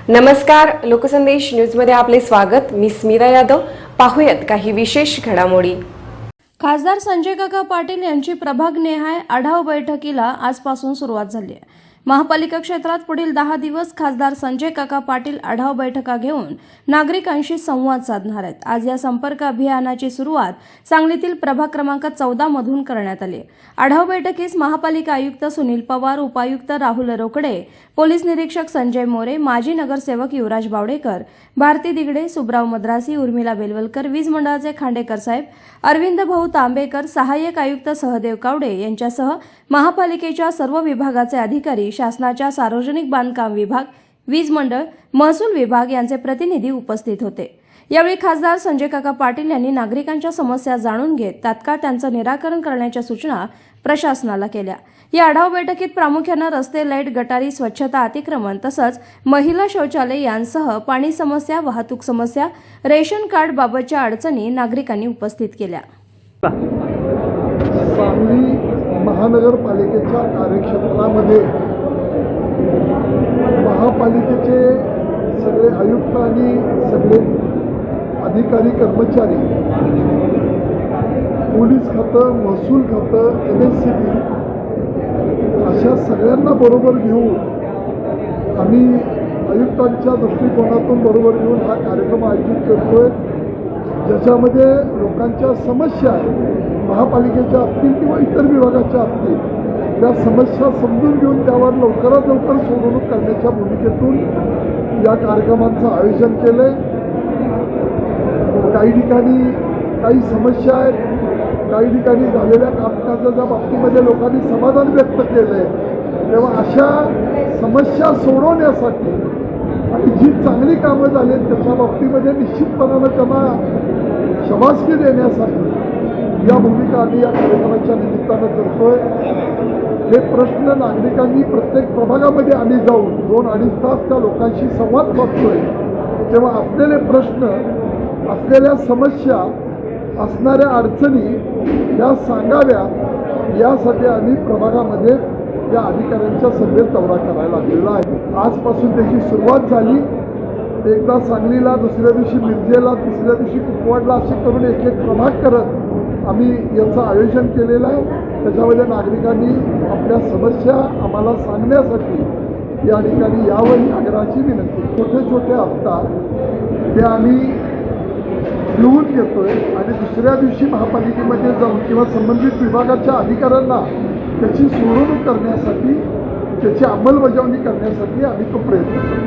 नमस्कार, लोकसंदेश न्यूजमध्ये आपले स्वागत। मी स्मिता यादव। पाहूयात काही विशेष घडामोडी। खासदार संजय काका पाटील यांची प्रभागनिहाय आढावा बैठकीला आजपासून सुरुवात झाली आहे। महापालिका क्षेत्रात पुढील 10 दिवस खासदार संजय काका पाटील आढावा बैठका घेऊन नागरिकांशी संवाद साधणार आहेत। आज या संपर्क अभियानाची सुरुवात सांगलीतील प्रभाग क्रमांक 14 मधून करण्यात आली। आढावा बैठकीस महापालिका आयुक्त सुनील पवार, उपायुक्त राहुल रोकडे, पोलीस निरीक्षक संजय मोरे, माजी नगरसेवक युवराज बावडेकर, भारती दिगडे, सुब्राव मद्रासी, उर्मिला बेलवलकर, वीज मंडळाचे खांडेकर साहेब, अरविंद भाऊ तांबेकर, सहाय्यक आयुक्त सहदेव कावडे यांच्यासह महापालिकेच्या सर्व विभागाचे अधिकारी, शासनाच्या सार्वजनिक बांधकाम विभाग, वीज मंडळ, महसूल विभाग यांचे प्रतिनिधी उपस्थित होते। यावेळी खासदार संजय काका पाटील यांनी नागरिकांच्या समस्या जाणून घेत तात्काळ त्यांचं निराकरण करण्याच्या सूचना प्रशासनाला केल्या। या आढावा बैठकीत प्रामुख्याने रस्ते, लाईट, गटारी, स्वच्छता, अतिक्रमण तसंच महिला शौचालय यांसह पाणी समस्या, वाहतूक समस्या, रेशन कार्ड बाबतच्या अडचणी नागरिकांनी उपस्थित केल्या। सांगली महानगरपालिकेच्या कार्यक्षेत्रामध्ये महापालिकेचे सगळे आयुक्त आणि सगळे अधिकारी कर्मचारी, पोलीस खातं, महसूल खातं, MSCB अशा सगळ्यांना बरोबर घेऊन आम्ही आयुक्तांच्या दृष्टिकोनातून बरोबर घेऊन हा कार्यक्रम आयोजित करतोय, ज्याच्यामध्ये लोकांच्या समस्या महापालिकेच्या असतील किंवा इतर विभागाच्या असतील त्या समस्या समजून घेऊन त्यावर लवकरात लवकर सोडवणूक करण्याच्या भूमिकेतून या कार्यक्रमाचं आयोजन केलंय। काही ठिकाणी काही समस्या आहेत, काही ठिकाणी झालेल्या कामकाजाच्या बाबतीमध्ये लोकांनी समाधान व्यक्त केलंय, तेव्हा अशा समस्या सोडवण्यासाठी आणि जी चांगली कामं झाली आहेत त्याच्या बाबतीमध्ये निश्चितपणानं त्यांना शाबासकी देण्यासाठी या भूमिका आम्ही या कार्यक्रमाच्या निमित्तानं करतोय। हे प्रश्न नागरिकांनी प्रत्येक प्रभागामध्ये आम्ही जाऊन 2-2.5 तास त्या लोकांशी संवाद साधतोय, तेव्हा असलेले प्रश्न, असलेल्या समस्या, असणाऱ्या अडचणी या सांगाव्या यासाठी आम्ही प्रभागामध्ये या अधिकाऱ्यांच्या सभेत दौरा करायला लागलेला आहे। आजपासून त्याची सुरुवात झाली। एकदा सांगलीला, दुसऱ्या दिवशी मिरजेला, तिसऱ्या दिवशी कुपवाडला असे करून एक प्रभाग करत आम्ही याचं आयोजन केलेलं आहे। त्याच्यामध्ये नागरिकांनी आपल्या समस्या आम्हाला सांगण्यासाठी या ठिकाणी यावं ही आग्रहाची विनंती। छोटे छोटे असतात ते आम्ही लिहून घेतोय आणि दुसऱ्या दिवशी महापालिकेमध्ये जाऊन किंवा संबंधित विभागाच्या अधिकाऱ्यांना त्याची सोडवणूक करण्यासाठी, त्याची अंमलबजावणी करण्यासाठी आम्ही तो प्रयत्न करतो।